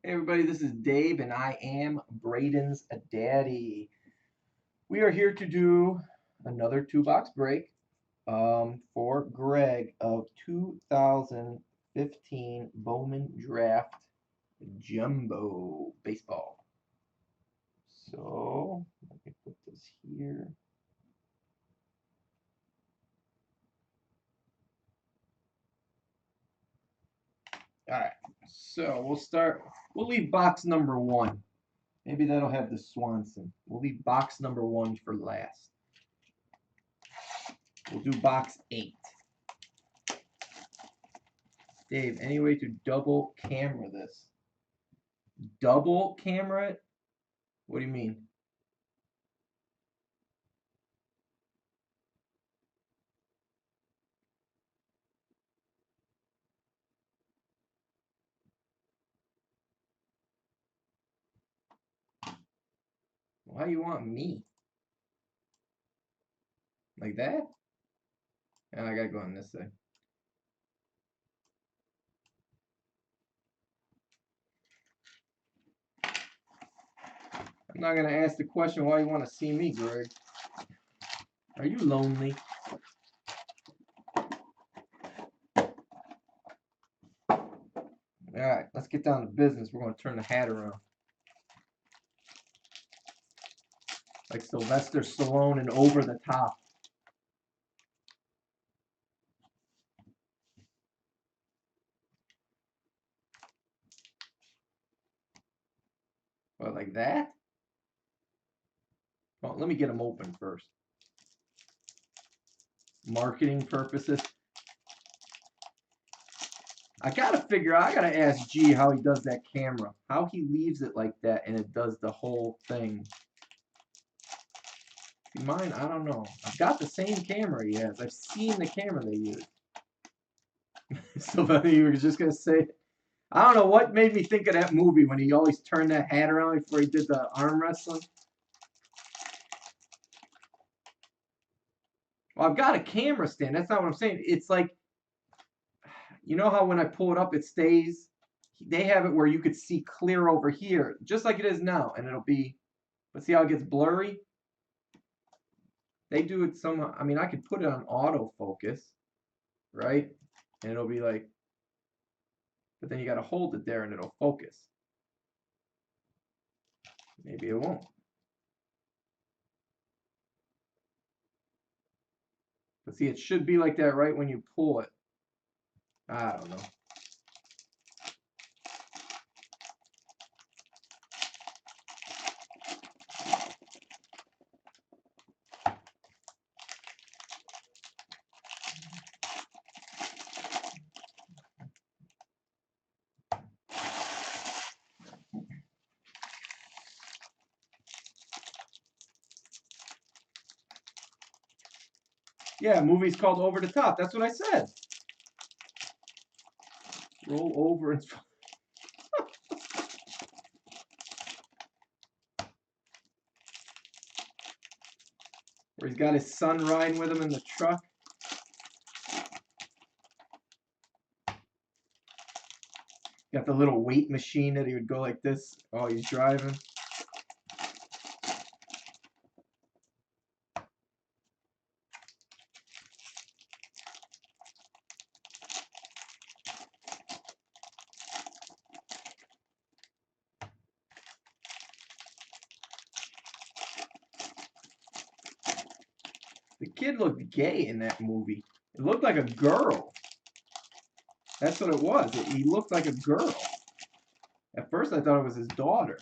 Hey everybody, this is Dave and I am Braden's daddy. We are here to do another 2-box break for Greg of 2015 Bowman Draft Jumbo Baseball. So, let me put this here. Alright, so we'll leave box number 1. Maybe that'll have the Swanson. We'll leave box number 1 for last. We'll do box 8. Dave, any way to double camera this? Double camera it? What do you mean? Why do you want me? Like that? Oh, I gotta go on this side. I'm not gonna ask the question why you want to see me, Greg. Are you lonely? Alright, let's get down to business. We're gonna turn the hat around. Like Sylvester Stallone and Over the Top. What, like that? Well, let me get them open first. Marketing purposes. I gotta ask G how he does that camera. How he leaves it like that and it does the whole thing. Mine, I don't know. I've got the same camera he has. I've seen the camera they use. So you were just gonna say, I don't know what made me think of that movie when he always turned that hat around before he did the arm wrestling. Well, I've got a camera stand. That's not what I'm saying. It's like, you know how when I pull it up, it stays. They have it where you could see clear over here, just like it is now, and it'll be. But see how it gets blurry? They do it somehow. I mean, I could put it on autofocus, right? And it'll be like, but then you got to hold it there and it'll focus. Maybe it won't. But see, it should be like that right when you pull it. I don't know. Yeah, movie's called Over the Top. That's what I said. Roll over and where he's got his son riding with him in the truck. Got the little weight machine that he would go like this while he's driving. The kid looked gay in that movie. It looked like a girl. That's what it was. He looked like a girl. At first I thought it was his daughter.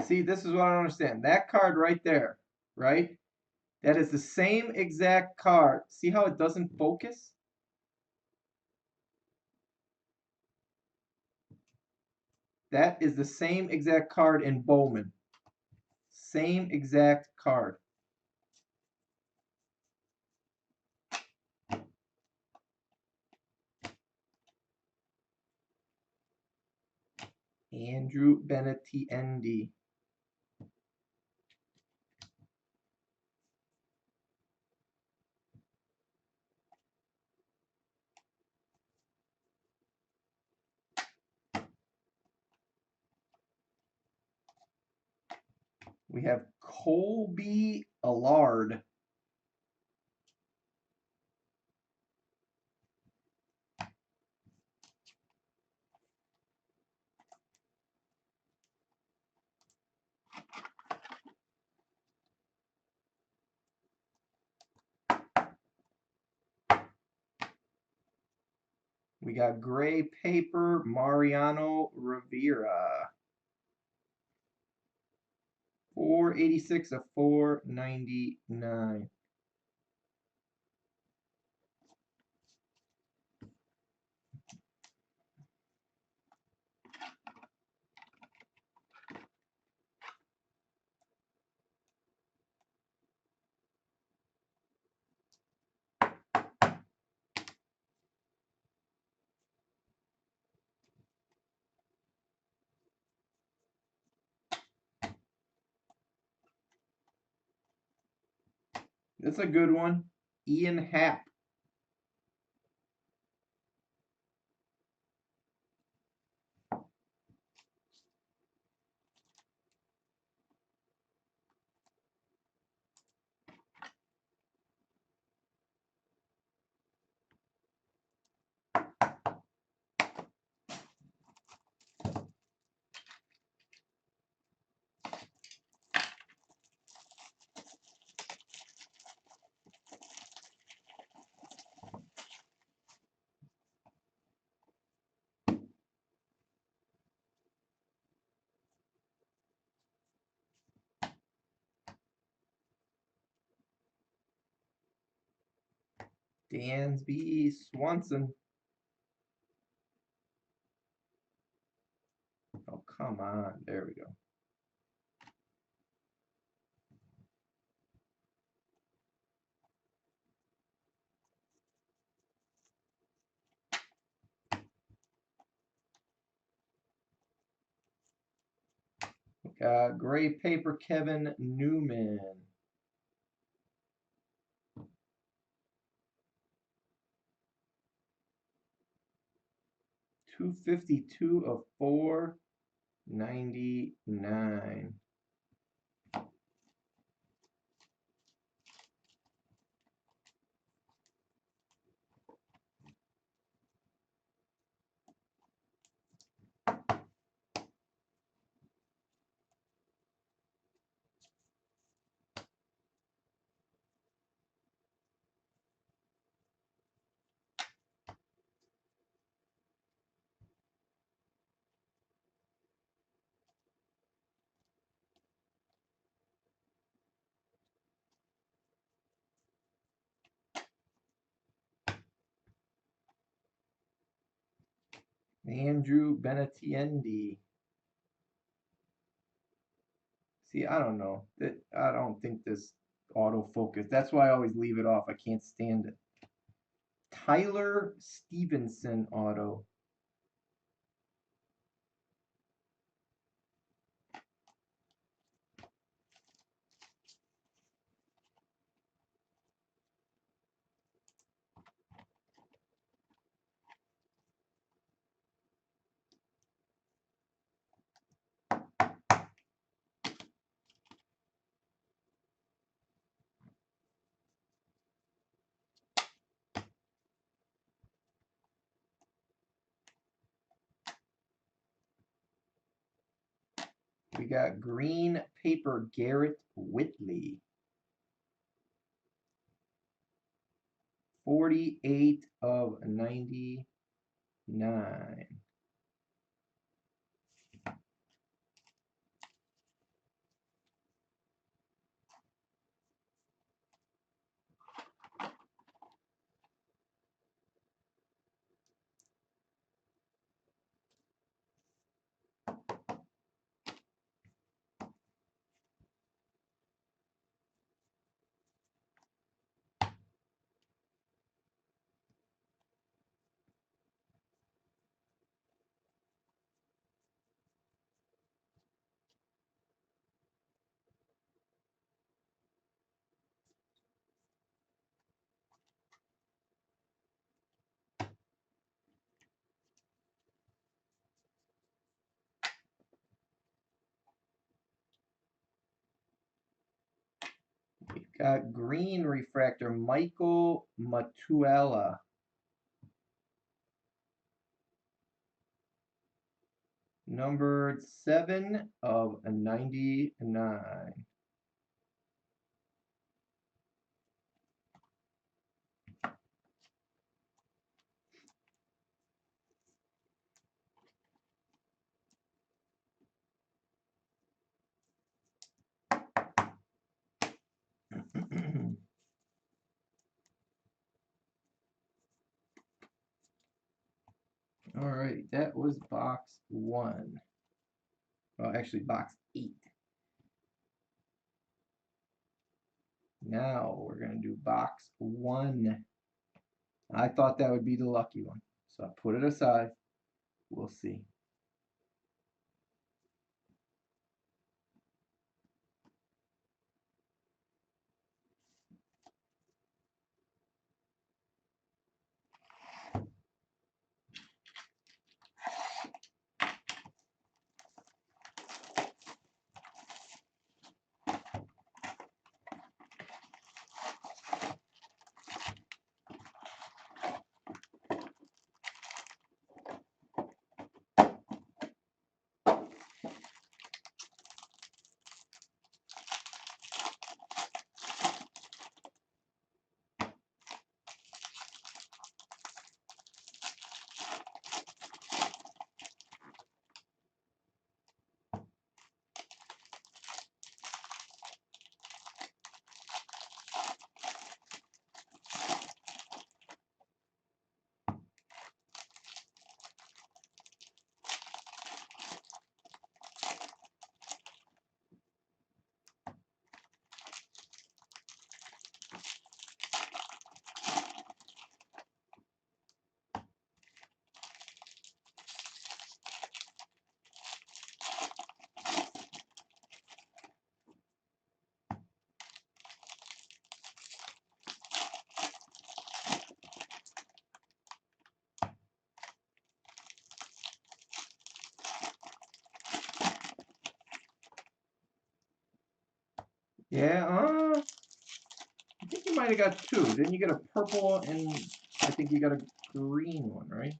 See, this is what I don't understand. That card right there, right? That is the same exact card. See how it doesn't focus? That is the same exact card in Bowman. Same exact card. Andrew Benetiendi. We have Colby Allard. We got gray paper, Mariano Rivera. 486 of 499. That's a good one. Ian Happ. Dansby Swanson. Oh, come on. There we go. Gray paper, Kevin Newman. 252 of 499. Andrew Benetiendi. See, I don't know. I don't think this autofocus. That's why I always leave it off. I can't stand it. Tyler Stevenson auto. We got green paper, Garrett Whitley. 48 of 99. Got green refractor, Michael Matuella. Numbered 7/99. All right, that was box 1. Well, actually, box 8. Now we're going to do box 1. I thought that would be the lucky one, so I put it aside. We'll see. Yeah, I think you might have got 2. Didn't you get a purple and I think you got a green one, right?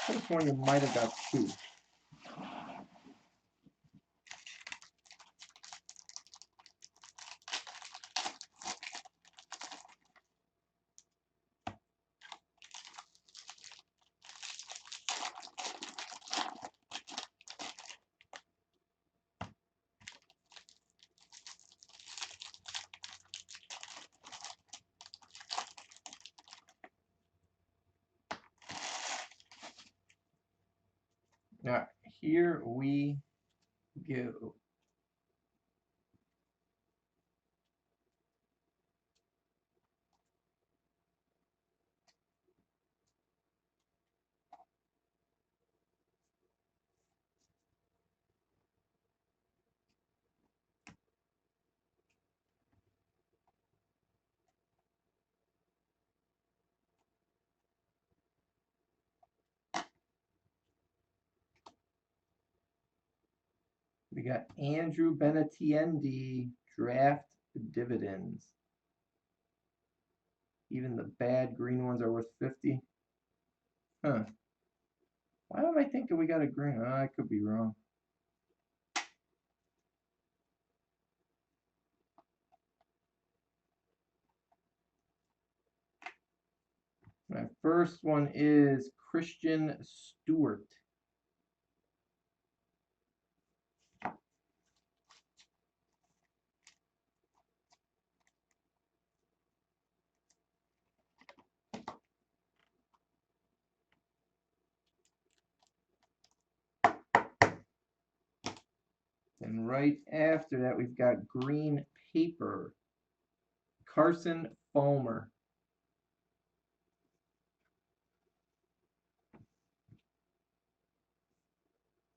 This one you might have got 2. All right, here we go. We got Andrew Benatiendi, draft dividends. Even the bad green ones are worth 50. Huh. Why am I thinking we got a green? Oh, I could be wrong. My first one is Christian Stewart. And right after that, we've got green paper. Carson Fulmer.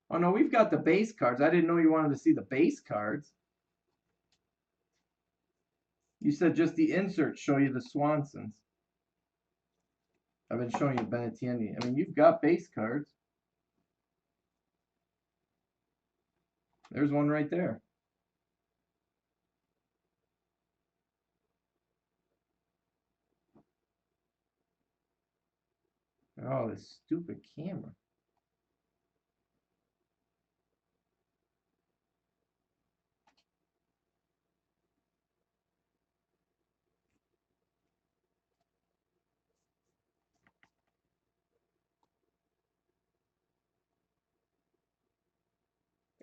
Oh no, we've got the base cards. I didn't know you wanted to see the base cards. You said just the inserts show you the Swansons. I've been showing you Benatiendi. I mean, you've got base cards. There's one right there. Oh, this stupid camera.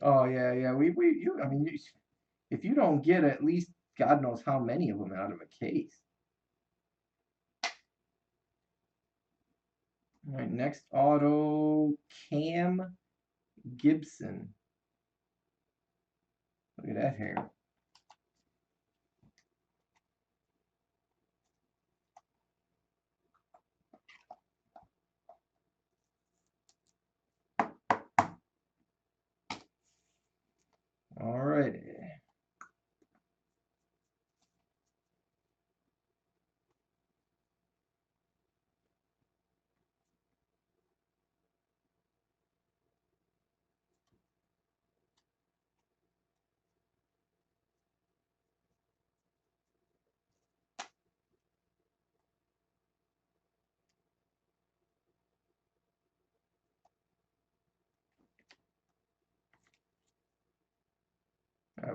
Oh yeah, yeah. I mean, if you don't get at least God knows how many of them out of a case. All right, next auto, Cam Gibson. Look at that hair. All right.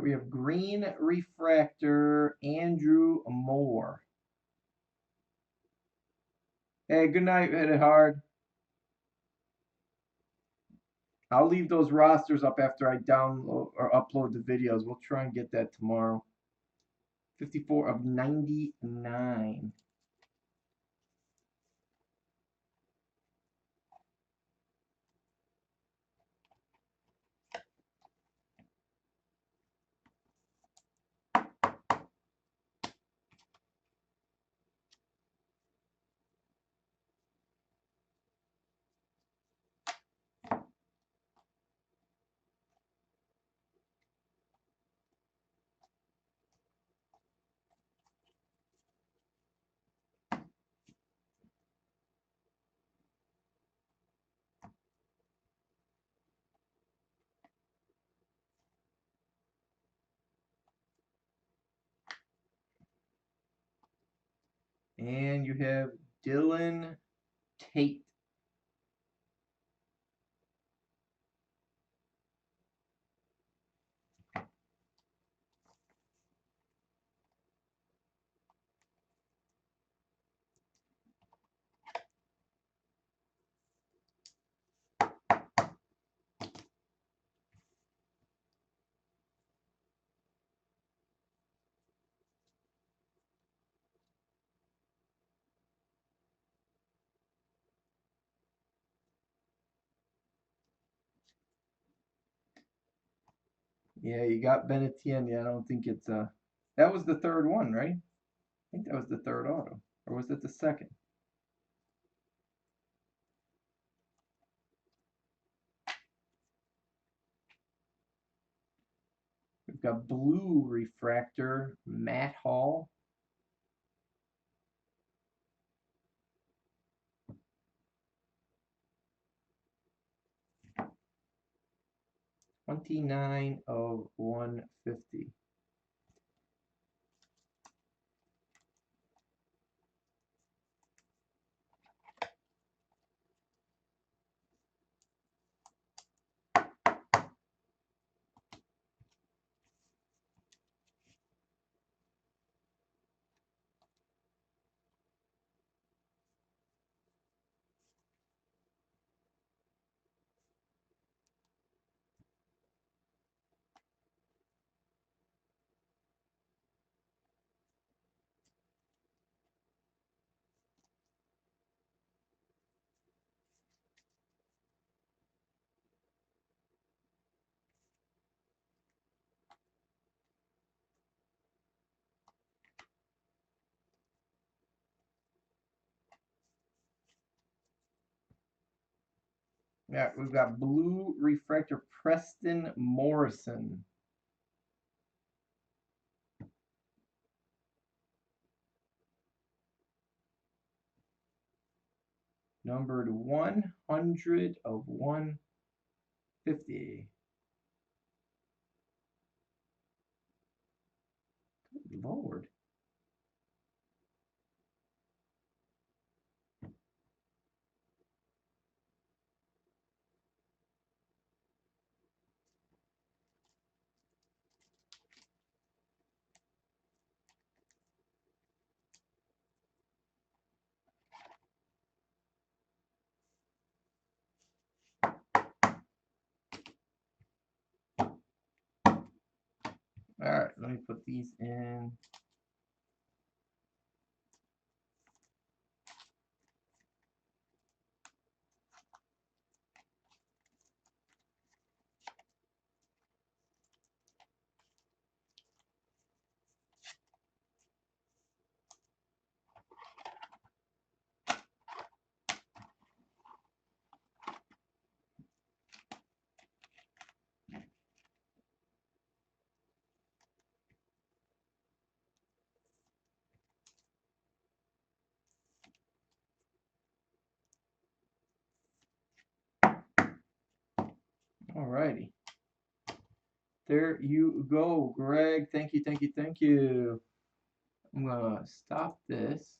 We have green refractor, Andrew Moore. Hey, good night, Hit It Hard. I'll leave those rosters up after I download or upload the videos. We'll try and get that tomorrow. 54 of 99. And you have Dylan Tate. Yeah, you got Benetienne. Yeah, I don't think it's that was the third one, right? I think that was the third auto. Or was it the second? We've got blue refractor, Matt Hall. $29 of $150. Yeah, we've got blue refractor, Preston Morrison. Numbered 100 of 150. Good Lord. let me put these in. Alrighty. There you go, Greg. Thank you, thank you, thank you. I'm gonna stop this.